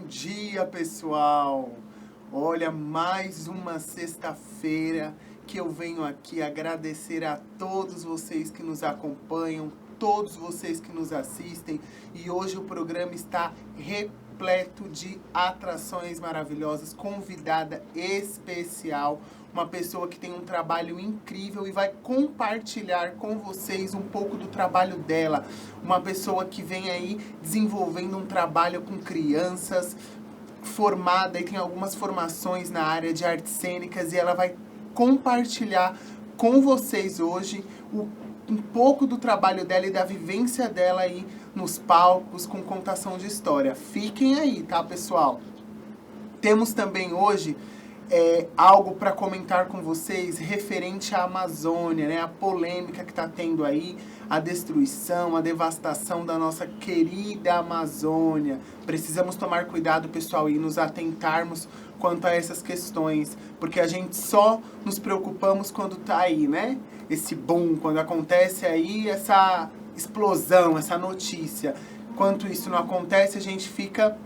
dia, pessoal! Olha, mais uma sexta-feira que eu venho aqui agradecer a todos vocês que nos acompanham, todos vocês que nos assistem. E hoje o programa está repleto de atrações maravilhosas, convidada especial, uma pessoa que tem um trabalho incrível e vai compartilhar com vocês um pouco do trabalho dela. Uma pessoa que vem aí desenvolvendo um trabalho com crianças, formada e tem algumas formações na área de artes cênicas, e ela vai compartilhar com vocês hoje um pouco do trabalho dela e da vivência dela aí nos palcos com contação de história. Fiquem aí, tá, pessoal? Temos também hoje algo para comentar com vocês referente à Amazônia, né? A polêmica que está tendo aí, a destruição, a devastação da nossa querida Amazônia. Precisamos tomar cuidado, pessoal, e nos atentarmos quanto a essas questões, porque a gente só nos preocupamos quando tá aí, né? Esse boom, quando acontece aí essa explosão, essa notícia. Enquanto isso não acontece, a gente fica,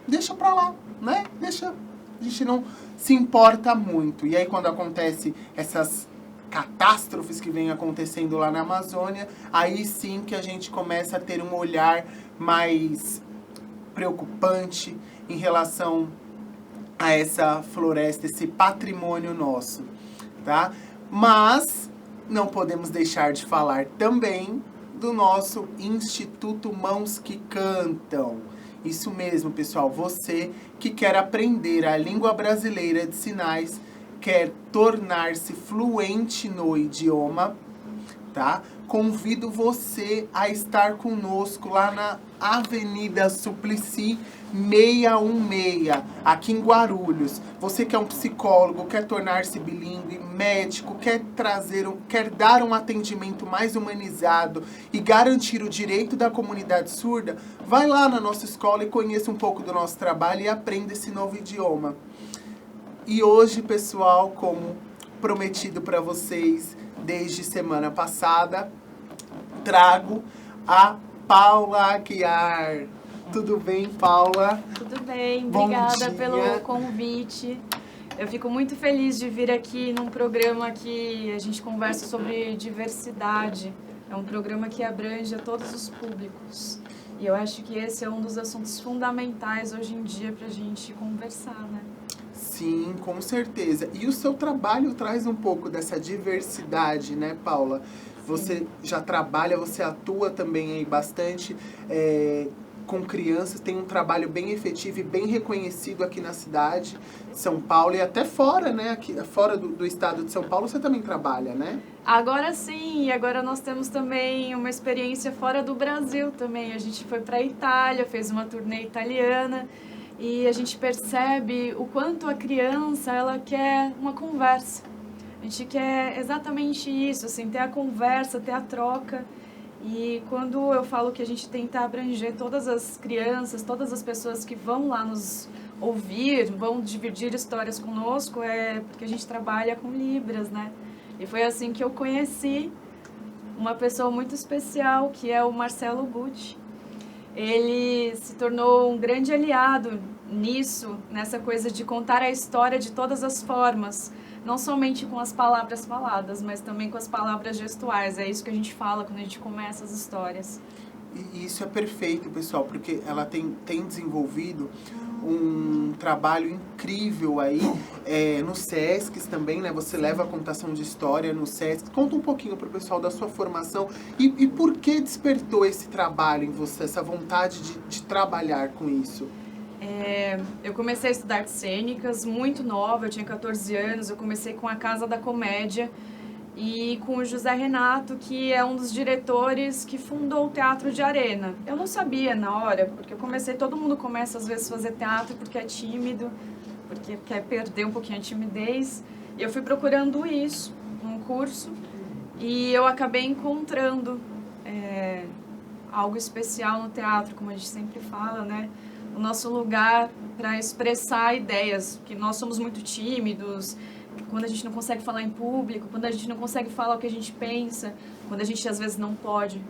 deixa pra lá, né? A gente não se importa muito. E aí quando acontece essas catástrofes que vêm acontecendo lá na Amazônia, aí sim que a gente começa a ter um olhar mais preocupante em relação a essa floresta, esse patrimônio nosso, tá? Mas não podemos deixar de falar também do nosso Instituto Mãos que Cantam. Isso mesmo, pessoal, você que quer aprender a língua brasileira de sinais, quer tornar-se fluente no idioma, tá? Convido você a estar conosco lá na Avenida Suplicy 616, aqui em Guarulhos. Você que é um psicólogo, quer tornar-se bilíngue, médico, quer dar um atendimento mais humanizado e garantir o direito da comunidade surda, vai lá na nossa escola e conheça um pouco do nosso trabalho e aprenda esse novo idioma. E hoje, pessoal, como prometido para vocês desde semana passada, trago a Paula Aguiar. Tudo bem, Paula? Tudo bem, Bom obrigada dia. pelo convite. Eu fico muito feliz de vir aqui num programa que a gente conversa sobre diversidade. É um programa que abrange a todos os públicos. E eu acho que esse é um dos assuntos fundamentais hoje em dia para a gente conversar, né? Sim, com certeza. E o seu trabalho traz um pouco dessa diversidade, né, Paula? Você já trabalha, você atua também aí bastante com crianças, tem um trabalho bem efetivo e bem reconhecido aqui na cidade de São Paulo e até fora, né? Aqui, fora do estado de São Paulo você também trabalha, né? Agora sim, e agora nós temos também uma experiência fora do Brasil também. A gente foi para a Itália, fez uma turnê italiana. E a gente percebe o quanto a criança, ela quer uma conversa. A gente quer exatamente isso, assim, ter a conversa, ter a troca. E quando eu falo que a gente tenta abranger todas as crianças, todas as pessoas que vão lá nos ouvir, vão dividir histórias conosco, é porque a gente trabalha com Libras, né? E foi assim que eu conheci uma pessoa muito especial, que é o Marcelo Gucci. Ele se tornou um grande aliado nisso, nessa coisa de contar a história de todas as formas, não somente com as palavras faladas, mas também com as palavras gestuais. É isso que a gente fala quando a gente começa as histórias. E isso é perfeito, pessoal, porque ela tem desenvolvido um trabalho incrível aí no SESC também, né? Você leva a contação de história no SESC. Conta um pouquinho pro pessoal da sua formação e por que despertou esse trabalho em você, essa vontade de trabalhar com isso? Eu comecei a estudar artes cênicas muito nova, eu tinha 14 anos, eu comecei com a Casa da Comédia e com o José Renato, que é um dos diretores que fundou o Teatro de Arena. Eu não sabia na hora, porque todo mundo começa às vezes a fazer teatro porque é tímido, porque quer perder um pouquinho a timidez. E eu fui procurando isso, um curso, e eu acabei encontrando algo especial no teatro, como a gente sempre fala, né? O nosso lugar para expressar ideias, que nós somos muito tímidos, quando a gente não consegue falar em público, quando a gente não consegue falar o que a gente pensa, quando a gente às vezes não pode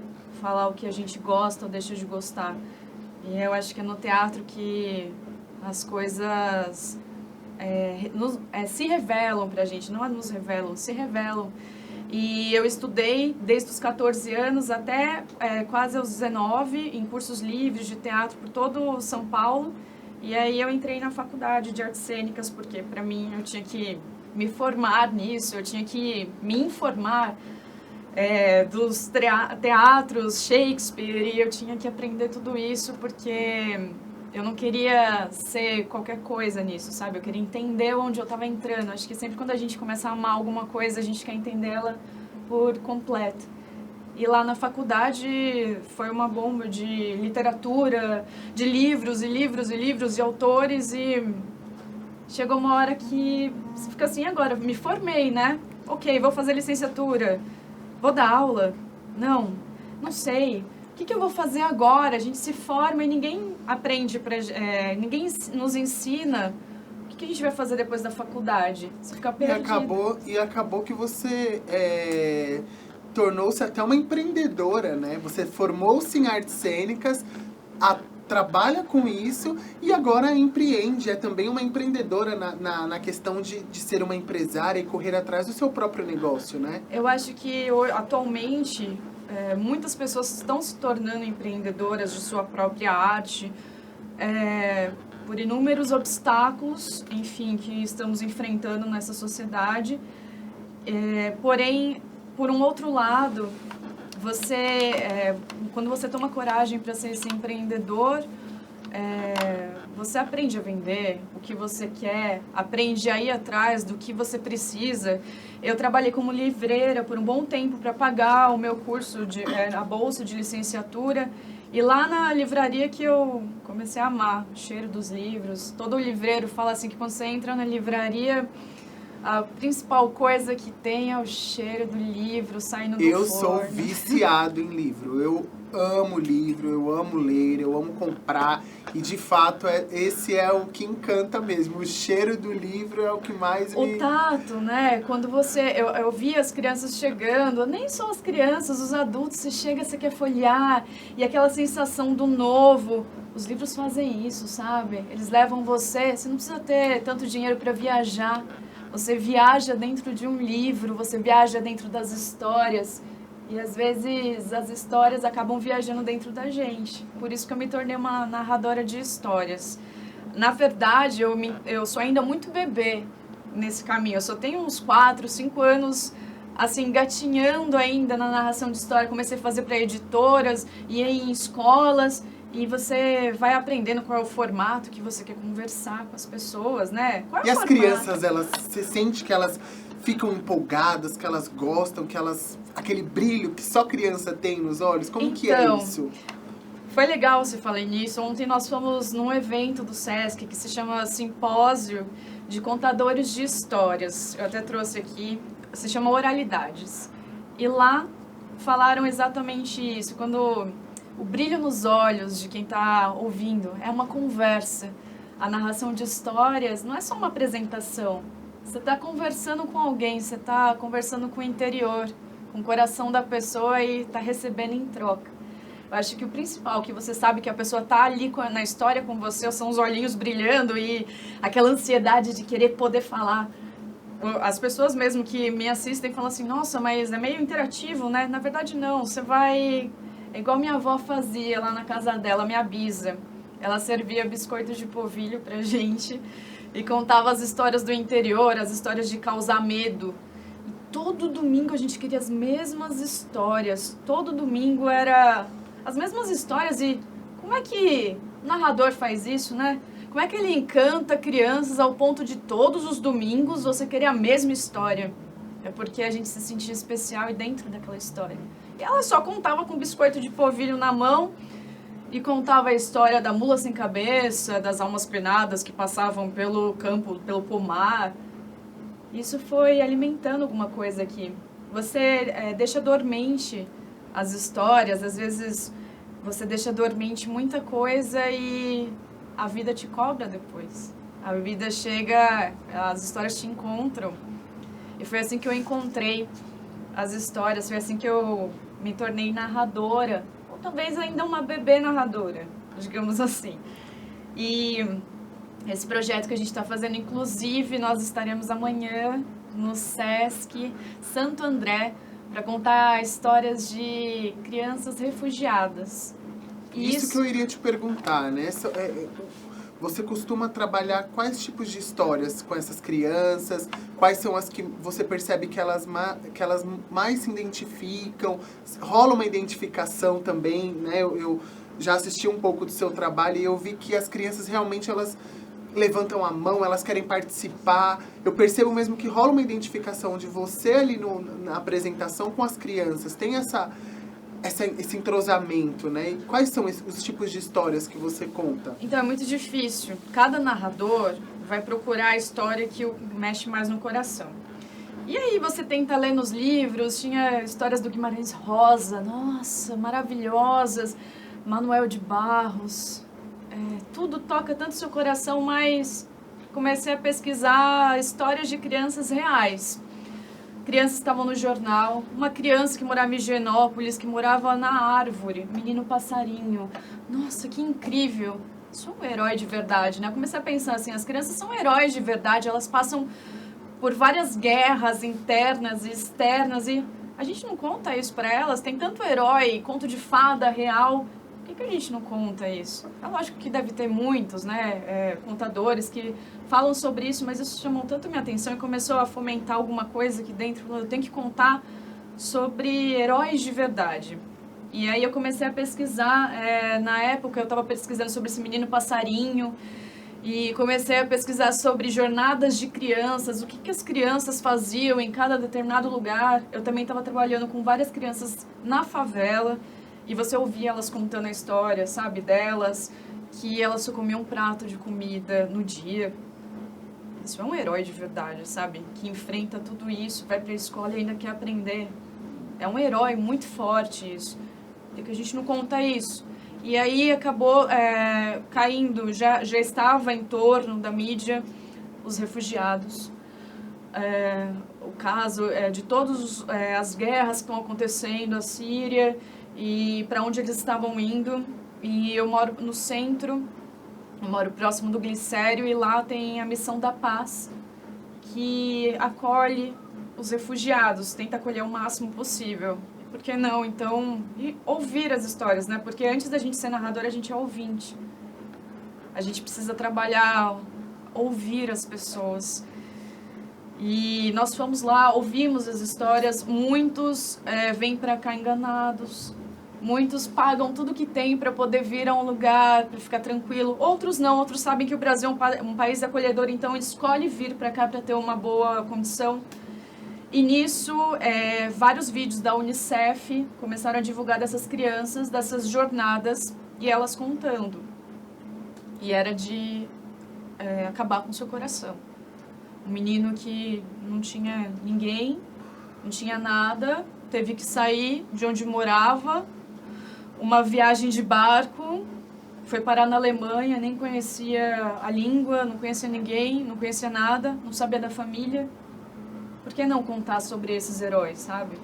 falar o que a gente gosta ou deixa de gostar. E eu acho que é no teatro que As coisas se revelam pra gente, não nos revelam, se revelam. E eu estudei desde os 14 anos até quase aos 19, em cursos livres de teatro por todo São Paulo. E aí eu entrei na faculdade de artes cênicas, porque para mim eu tinha que me formar nisso, eu tinha que me informar dos teatros, Shakespeare, e eu tinha que aprender tudo isso, porque eu não queria ser qualquer coisa nisso, sabe? Eu queria entender onde eu estava entrando. Acho que sempre quando a gente começa a amar alguma coisa, a gente quer entendê-la por completo. E lá na faculdade foi uma bomba de literatura, de livros e livros e livros de autores, e chegou uma hora que você fica assim, agora, me formei, né? Ok, vou fazer licenciatura, vou dar aula? Não sei. O que eu vou fazer agora? A gente se forma e ninguém aprende, ninguém nos ensina. O que a gente vai fazer depois da faculdade? Você fica perdido. E acabou que você tornou-se até uma empreendedora, né? Você formou-se em artes cênicas, trabalha com isso e agora empreende. É também uma empreendedora na questão de ser uma empresária e correr atrás do seu próprio negócio, né? Eu acho que atualmente muitas pessoas estão se tornando empreendedoras de sua própria arte, por inúmeros obstáculos, enfim, que estamos enfrentando nessa sociedade. Porém, por um outro lado, quando você toma coragem para ser esse empreendedor, você aprende a vender o que você quer, aprende a ir atrás do que você precisa. Eu trabalhei como livreira por um bom tempo para pagar o meu curso, a bolsa de licenciatura. E lá na livraria que eu comecei a amar o cheiro dos livros. Todo livreiro fala assim que quando você entra na livraria, a principal coisa que tem é o cheiro do livro saindo do forno. Eu sou viciado em livro. Eu amo livro, eu amo ler, eu amo comprar. E, de fato, esse é o que encanta mesmo. O cheiro do livro é o que mais me... O tato, né? Quando eu vi as crianças chegando, nem só as crianças, os adultos, você chega, você quer folhear. E aquela sensação do novo. Os livros fazem isso, sabe? Eles levam você não precisa ter tanto dinheiro para viajar. Você viaja dentro de um livro, você viaja dentro das histórias. E às vezes as histórias acabam viajando dentro da gente. Por isso que eu me tornei uma narradora de histórias. Na verdade, eu sou ainda muito bebê nesse caminho. Eu só tenho uns 4, 5 anos, assim, engatinhando ainda na narração de história. Comecei a fazer para editoras, ia em escolas. E você vai aprendendo qual é o formato que você quer conversar com as pessoas, né? Qual é e o as formato? Crianças, você sente que elas ficam empolgadas, que elas gostam, aquele brilho que só criança tem nos olhos? Como que é isso? Foi legal você falar nisso. Ontem nós fomos num evento do Sesc que se chama Simpósio de Contadores de Histórias. Eu até trouxe aqui, se chama Oralidades. E lá falaram exatamente isso, quando o brilho nos olhos de quem está ouvindo é uma conversa. A narração de histórias não é só uma apresentação. Você está conversando com alguém, você está conversando com o interior, com o coração da pessoa e está recebendo em troca. Eu acho que o principal, que você sabe que a pessoa está ali na história com você, são os olhinhos brilhando e aquela ansiedade de querer poder falar. As pessoas mesmo que me assistem falam assim, nossa, mas é meio interativo, né? Na verdade não, você vai... É igual minha avó fazia lá na casa dela, minha bisa. Ela servia biscoitos de polvilho pra gente e contava as histórias do interior, as histórias de causar medo. E todo domingo a gente queria as mesmas histórias. Todo domingo era as mesmas histórias. E como é que o narrador faz isso, né? Como é que ele encanta crianças ao ponto de todos os domingos você querer a mesma história? É porque a gente se sentia especial e dentro daquela história. E ela só contava com biscoito de polvilho na mão e contava a história da mula sem cabeça, das almas penadas que passavam pelo campo, pelo pomar. Isso foi alimentando alguma coisa aqui. Você deixa dormente as histórias, às vezes você deixa dormente muita coisa e a vida te cobra depois. A vida chega, as histórias te encontram. E foi assim que eu encontrei as histórias, foi assim que eu me tornei narradora, ou talvez ainda uma bebê narradora, digamos assim. E Esse projeto que a gente está fazendo, inclusive, nós estaremos amanhã no Sesc Santo André para contar histórias de crianças refugiadas. Isso que eu iria te perguntar, né? Você costuma trabalhar quais tipos de histórias com essas crianças? Quais são as que você percebe que elas mais se identificam? Rola uma identificação também, né? Eu já assisti um pouco do seu trabalho e eu vi que as crianças realmente elas levantam a mão, elas querem participar. Eu percebo mesmo que rola uma identificação de você ali na apresentação com as crianças. Tem esse entrosamento, né? E quais são os tipos de histórias que você conta? Então, é muito difícil. Cada narrador vai procurar a história que mexe mais no coração. E aí você tenta ler nos livros, tinha histórias do Guimarães Rosa, nossa, maravilhosas, Manuel de Barros, tudo toca tanto seu coração, mas comecei a pesquisar histórias de crianças reais. Crianças estavam no jornal, uma criança que morava em Higienópolis, que morava na árvore, menino passarinho. Nossa, que incrível! Sou um herói de verdade, né? Eu comecei a pensar assim, as crianças são heróis de verdade, elas passam por várias guerras internas e externas e a gente não conta isso para elas. Tem tanto herói, conto de fada real. Por que a gente não conta isso? É lógico que deve ter muitos, né, contadores que falam sobre isso, mas isso chamou tanto minha atenção e começou a fomentar alguma coisa aqui dentro. Eu tenho que contar sobre heróis de verdade. E aí eu comecei a pesquisar. Na época eu estava pesquisando sobre esse menino passarinho e comecei a pesquisar sobre jornadas de crianças, o que as crianças faziam em cada determinado lugar. Eu também estava trabalhando com várias crianças na favela. E você ouvia elas contando a história, sabe, delas, que elas só comiam um prato de comida no dia. Isso é um herói de verdade, sabe? Que enfrenta tudo isso, vai pra escola e ainda quer aprender. É um herói muito forte isso. E que a gente não conta isso. E aí acabou caindo, já estava em torno da mídia, os refugiados. O caso de todas as guerras que estão acontecendo, a Síria, e para onde eles estavam indo. E eu moro no centro, eu moro próximo do Glicério, e lá tem a Missão da Paz, que acolhe os refugiados, tenta acolher o máximo possível. Por que não, então, e ouvir as histórias, né? Porque antes da gente ser narrador, a gente é ouvinte. A gente precisa trabalhar, ouvir as pessoas. E nós fomos lá, ouvimos as histórias, muitos vêm para cá enganados, muitos pagam tudo que tem para poder vir a um lugar, para ficar tranquilo. Outros não, outros sabem que o Brasil é um país acolhedor, então escolhe vir para cá para ter uma boa condição. E nisso, vários vídeos da Unicef começaram a divulgar dessas crianças, dessas jornadas, e elas contando. E era de acabar com o seu coração. Um menino que não tinha ninguém, não tinha nada, teve que sair de onde morava, uma viagem de barco, foi parar na Alemanha, nem conhecia a língua, não conhecia ninguém, não conhecia nada, não sabia da família. Por que não contar sobre esses heróis, sabe?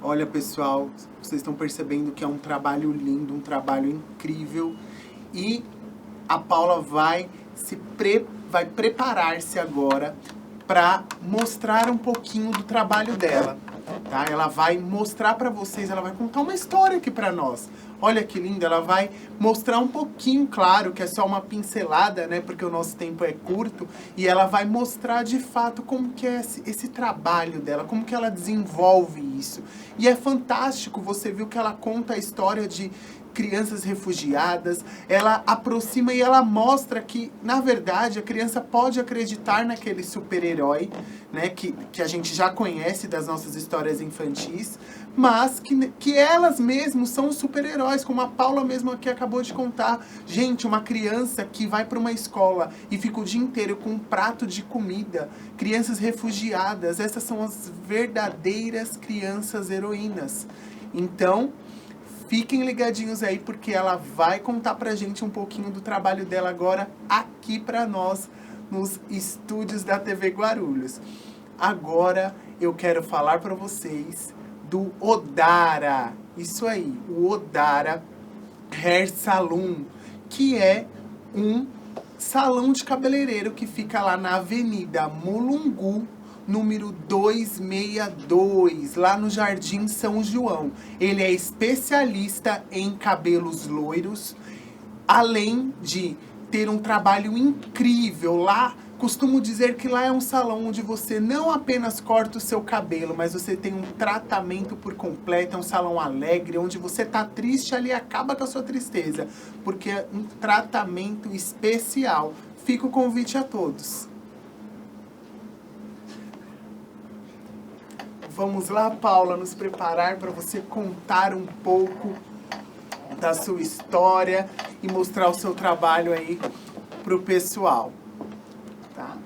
Olha, pessoal, vocês estão percebendo que é um trabalho lindo, um trabalho incrível. E a Paula vai preparar-se agora para mostrar um pouquinho do trabalho dela, tá? Ela vai mostrar para vocês, ela vai contar uma história aqui para nós. Olha que linda, ela vai mostrar um pouquinho, claro, que é só uma pincelada, né? Porque o nosso tempo é curto. E ela vai mostrar de fato como que é esse trabalho dela, como que ela desenvolve isso. E é fantástico, você viu que ela conta a história de crianças refugiadas, ela aproxima e ela mostra que, na verdade, a criança pode acreditar naquele super-herói, né, que a gente já conhece das nossas histórias infantis, mas que elas mesmas são os super-heróis, como a Paula mesmo aqui acabou de contar. Gente, uma criança que vai para uma escola e fica o dia inteiro com um prato de comida, crianças refugiadas, essas são as verdadeiras crianças heroínas. Então, fiquem ligadinhos aí, porque ela vai contar pra gente um pouquinho do trabalho dela agora aqui pra nós, nos estúdios da TV Guarulhos. Agora eu quero falar pra vocês do Odara. Isso aí, o Odara Hair Salon, que é um salão de cabeleireiro que fica lá na Avenida Mulungu, número 262, lá no Jardim São João. Ele é especialista em cabelos loiros, além de ter um trabalho incrível lá. Costumo dizer que lá é um salão onde você não apenas corta o seu cabelo, mas você tem um tratamento por completo, é um salão alegre, onde você tá triste, ali acaba com a sua tristeza, porque é um tratamento especial. Fica o convite a todos. Vamos lá, Paula, nos preparar para você contar um pouco da sua história e mostrar o seu trabalho aí pro pessoal. Tá?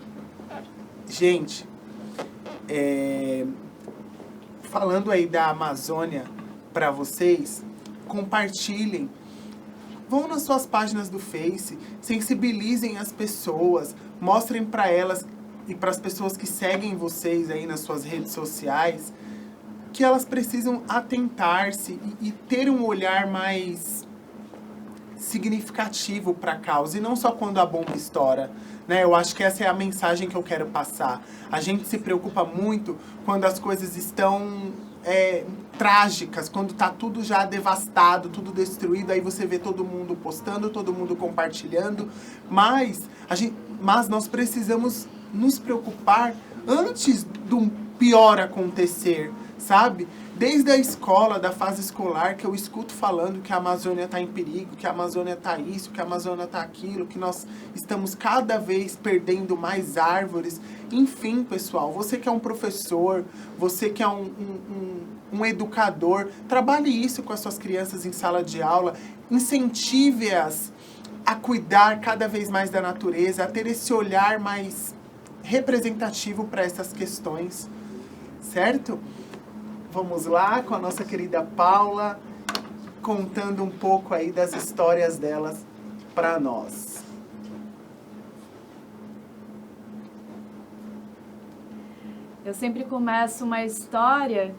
Gente, falando aí da Amazônia para vocês, compartilhem, vão nas suas páginas do Face, sensibilizem as pessoas, mostrem para elas e para as pessoas que seguem vocês aí nas suas redes sociais que elas precisam atentar-se e ter um olhar mais significativo para a causa, e não só quando a bomba estoura, né? Eu acho que essa é a mensagem que eu quero passar. A gente se preocupa muito quando as coisas estão trágicas, quando tá tudo já devastado, tudo destruído, aí você vê todo mundo postando, todo mundo compartilhando, mas nós precisamos nos preocupar antes do pior acontecer, sabe? Desde a escola, da fase escolar, que eu escuto falando que a Amazônia está em perigo, que a Amazônia está isso, que a Amazônia está aquilo, que nós estamos cada vez perdendo mais árvores. Enfim, pessoal, você que é um professor, você que é um educador, trabalhe isso com as suas crianças em sala de aula, incentive-as a cuidar cada vez mais da natureza, a ter esse olhar mais representativo para essas questões, certo? Vamos lá com a nossa querida Paula, contando um pouco aí das histórias delas para nós. Eu sempre começo uma história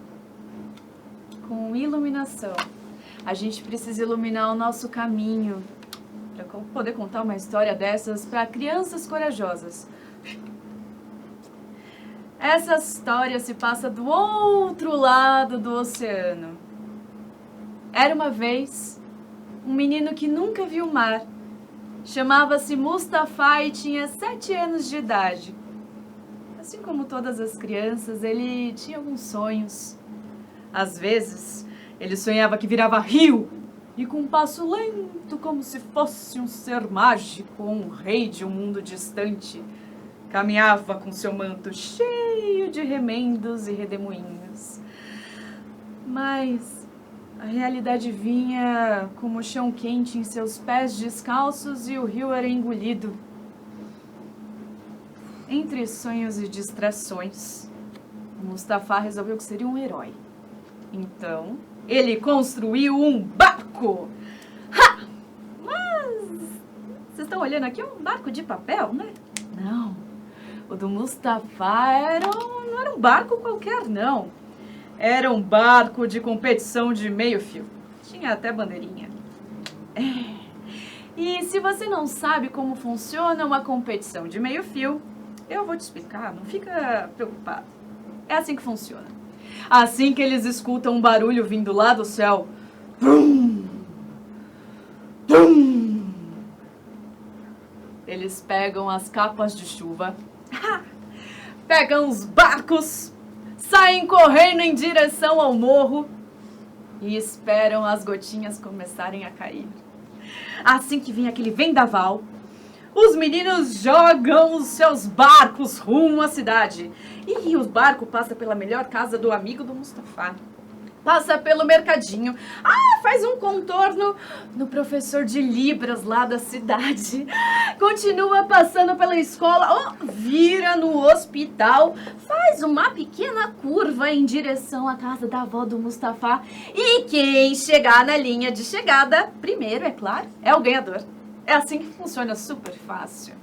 com iluminação. A gente precisa iluminar o nosso caminho para poder contar uma história dessas para crianças corajosas. Essa história se passa do outro lado do oceano. Era uma vez um menino que nunca viu o mar. Chamava-se Mustafa e tinha 7 anos de idade. Assim como todas as crianças, ele tinha alguns sonhos. Às vezes, ele sonhava que virava rio e com um passo lento, como se fosse um ser mágico, um rei de um mundo distante, caminhava com seu manto cheio de remendos e redemoinhos. Mas a realidade vinha como o chão quente em seus pés descalços e o rio era engolido. Entre sonhos e distrações, Mustafa resolveu que seria um herói. Então, ele construiu um barco. Ha! Mas vocês estão olhando aqui, um barco de papel, né? Não. O do Mustafa não era um barco qualquer, não. Era um barco de competição de meio fio. Tinha até bandeirinha. E se você não sabe como funciona uma competição de meio fio, eu vou te explicar, não fica preocupado. É assim que funciona. Assim que eles escutam um barulho vindo lá do céu. Brum, brum, eles pegam as capas de chuva, pegam os barcos, saem correndo em direção ao morro e esperam as gotinhas começarem a cair. Assim que vem aquele vendaval, os meninos jogam os seus barcos rumo à cidade. E o barco passa pela melhor casa do amigo do Mustafa. Passa pelo mercadinho. Faz um contorno no professor de Libras lá da cidade. Continua passando pela escola. Vira no hospital. Faz uma pequena curva em direção à casa da avó do Mustafa. E quem chegar na linha de chegada primeiro, é claro, é o ganhador. É assim que funciona, super fácil.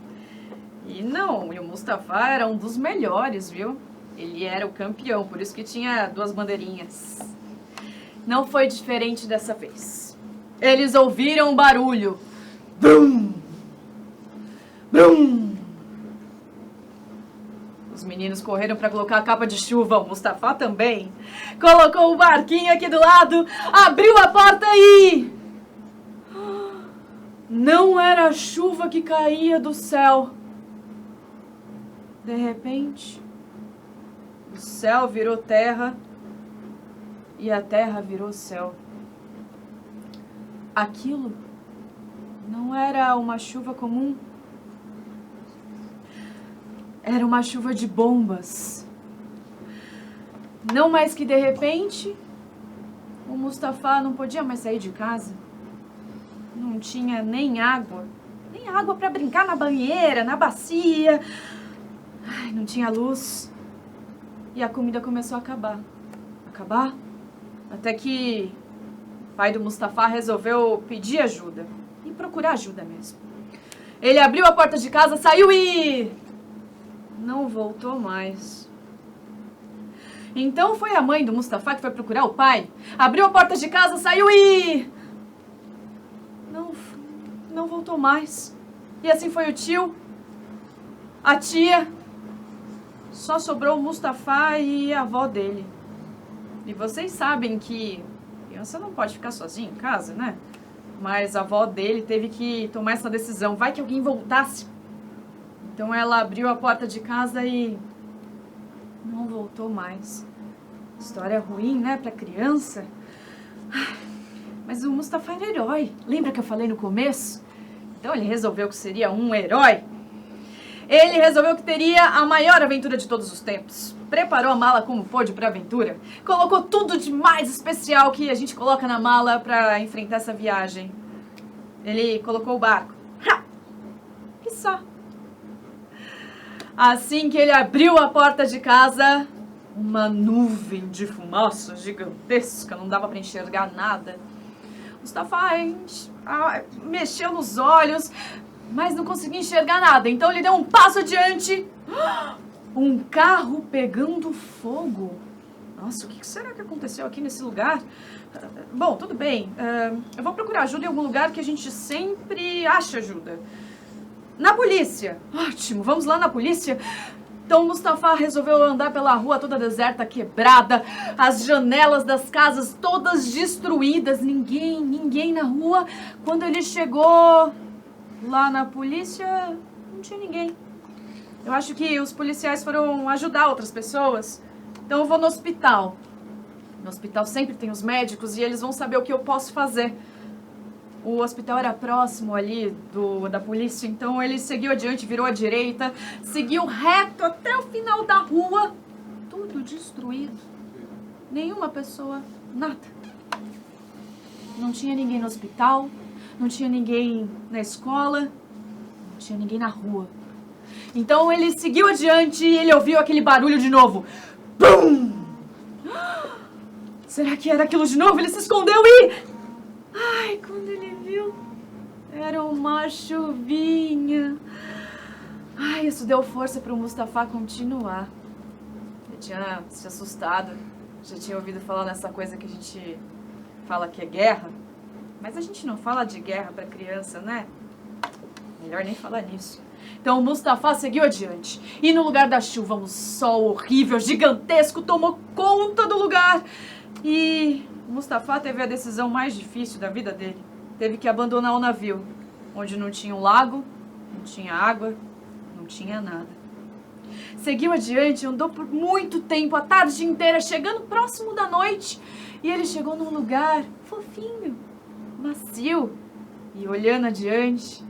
E o Mustafa era um dos melhores, viu? Ele era o campeão, por isso que tinha 2 bandeirinhas. Não foi diferente dessa vez. Eles ouviram um barulho. Brum! Plum! Os meninos correram para colocar a capa de chuva, o Mustafa também. Colocou o barquinho aqui do lado, abriu a porta e... Não era a chuva que caía do céu. De repente, o céu virou terra e a terra virou céu. Aquilo não era uma chuva comum. Era uma chuva de bombas. Não mais que de repente, o Mustafa não podia mais sair de casa. Não tinha nem água para brincar na banheira, na bacia. Ai, não tinha luz. E a comida começou a acabar. Até que o pai do Mustafa resolveu pedir ajuda. E procurar ajuda mesmo. Ele abriu a porta de casa, saiu e... não voltou mais. Então foi a mãe do Mustafa que foi procurar o pai. Abriu a porta de casa, saiu e... não voltou mais. E assim foi o tio, a tia. Só sobrou o Mustafa e a avó dele. E vocês sabem que criança não pode ficar sozinha em casa, né? Mas a avó dele teve que tomar essa decisão. Vai que alguém voltasse. Então ela abriu a porta de casa e não voltou mais. História ruim, né, pra criança. Mas o Mustafa era herói. Lembra que eu falei no começo? Então ele resolveu que seria um herói. Ele resolveu que teria a maior aventura de todos os tempos. Preparou a mala como pôde pra aventura. Colocou tudo de mais especial que a gente coloca na mala pra enfrentar essa viagem. Ele colocou o barco. E só. Assim que ele abriu a porta de casa, uma nuvem de fumaça gigantesca, não dava para enxergar nada. Mustafa mexeu nos olhos, mas não conseguia enxergar nada. Então ele deu um passo adiante. Um carro pegando fogo. Nossa, o que será que aconteceu aqui nesse lugar? Bom, tudo bem. Eu vou procurar ajuda em algum lugar que a gente sempre acha ajuda. Na polícia. Ótimo, vamos lá na polícia. Então Mustafa resolveu andar pela rua toda deserta, quebrada, as janelas das casas todas destruídas, ninguém na rua. Quando ele chegou lá na polícia, não tinha ninguém. Eu acho que os policiais foram ajudar outras pessoas. Então eu vou no hospital. No hospital sempre tem os médicos e eles vão saber o que eu posso fazer. O hospital era próximo ali da polícia, então ele seguiu adiante, virou à direita, seguiu reto até o final da rua. Tudo destruído. Nenhuma pessoa, nada. Não tinha ninguém no hospital, não tinha ninguém na escola, não tinha ninguém na rua. Então ele seguiu adiante e ele ouviu aquele barulho de novo. Pum! Será que era aquilo de novo? Ele se escondeu e... Ai, quando ele viu, era uma chuvinha. Ai, isso deu força para o Mustafa continuar. Ele tinha se assustado. Já tinha ouvido falar nessa coisa que a gente fala que é guerra. Mas a gente não fala de guerra para criança, né? Melhor nem falar nisso. Então o Mustafa seguiu adiante. E no lugar da chuva, um sol horrível, gigantesco, tomou conta do lugar. E o Mustafa teve a decisão mais difícil da vida dele. Teve que abandonar o navio, onde não tinha um lago, não tinha água, não tinha nada. Seguiu adiante, andou por muito tempo, a tarde inteira, chegando próximo da noite. E ele chegou num lugar fofinho, macio. E olhando adiante,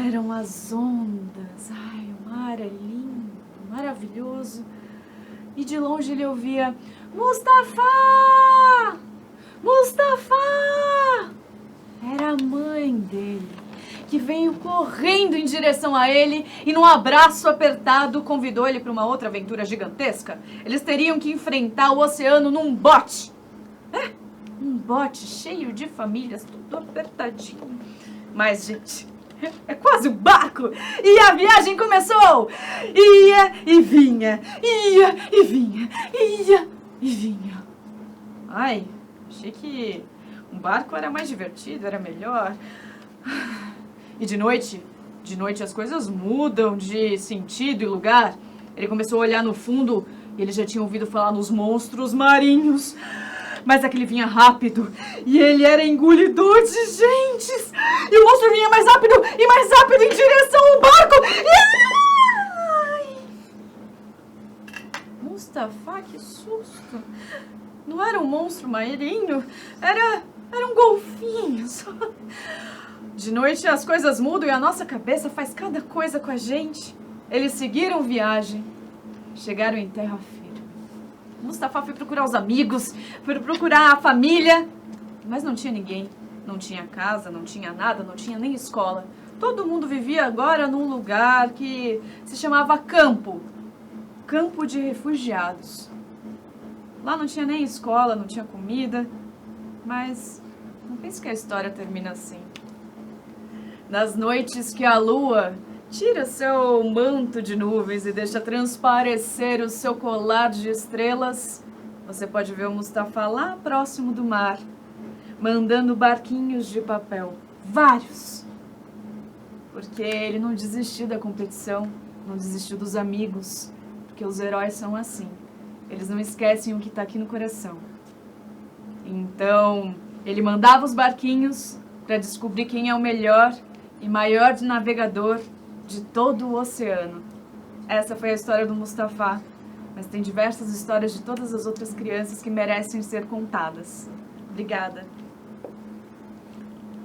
eram as ondas. Ai, o mar é lindo, maravilhoso. E de longe ele ouvia... Mustafa! Mustafa! Era a mãe dele, que veio correndo em direção a ele e num abraço apertado convidou ele para uma outra aventura gigantesca. Eles teriam que enfrentar o oceano num bote. Um bote cheio de famílias, tudo apertadinho. Mas, gente, é quase um barco. E a viagem começou. Ia e vinha, ia e vinha, ia e vinha. Ai, achei que um barco era mais divertido, era melhor. E de noite, De noite as coisas mudam de sentido e lugar. Ele começou a olhar no fundo e ele já tinha ouvido falar nos monstros marinhos. Mas aquele vinha rápido e ele era engolidor de gentes. E o monstro vinha mais rápido e mais rápido em direção ao barco. Ai! Mustafa, que susto! Não era um monstro marinho, eram golfinhos. De noite as coisas mudam e a nossa cabeça faz cada coisa com a gente. Eles seguiram viagem, chegaram em terra firme. Mustafa foi procurar os amigos, foi procurar a família, mas não tinha ninguém. Não tinha casa, não tinha nada, não tinha nem escola. Todo mundo vivia agora num lugar que se chamava campo. Campo de refugiados. Lá não tinha nem escola, não tinha comida, mas não pense que a história termina assim. Nas noites que a lua tira seu manto de nuvens e deixa transparecer o seu colar de estrelas, você pode ver o Mustafa lá próximo do mar, mandando barquinhos de papel, vários. Porque ele não desistiu da competição, não desistiu dos amigos, porque os heróis são assim. Eles não esquecem o que está aqui no coração. Então, ele mandava os barquinhos para descobrir quem é o melhor e maior navegador de todo o oceano. Essa foi a história do Mustafa, mas tem diversas histórias de todas as outras crianças que merecem ser contadas. Obrigada.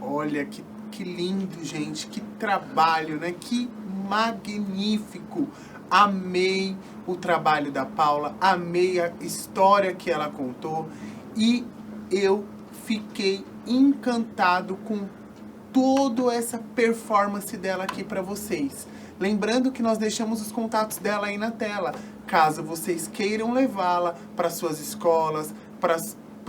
Olha, que lindo, gente, que trabalho, né? Que magnífico. Amei o trabalho da Paula, amei a história que ela contou e eu fiquei encantado com toda essa performance dela aqui para vocês. Lembrando que nós deixamos os contatos dela aí na tela, caso vocês queiram levá-la para suas escolas, para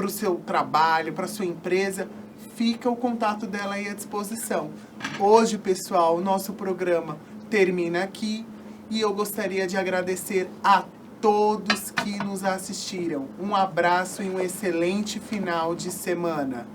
o seu trabalho, para sua empresa, fica o contato dela aí à disposição. Hoje, pessoal, o nosso programa termina aqui e eu gostaria de agradecer a todos que nos assistiram. Um abraço e um excelente final de semana.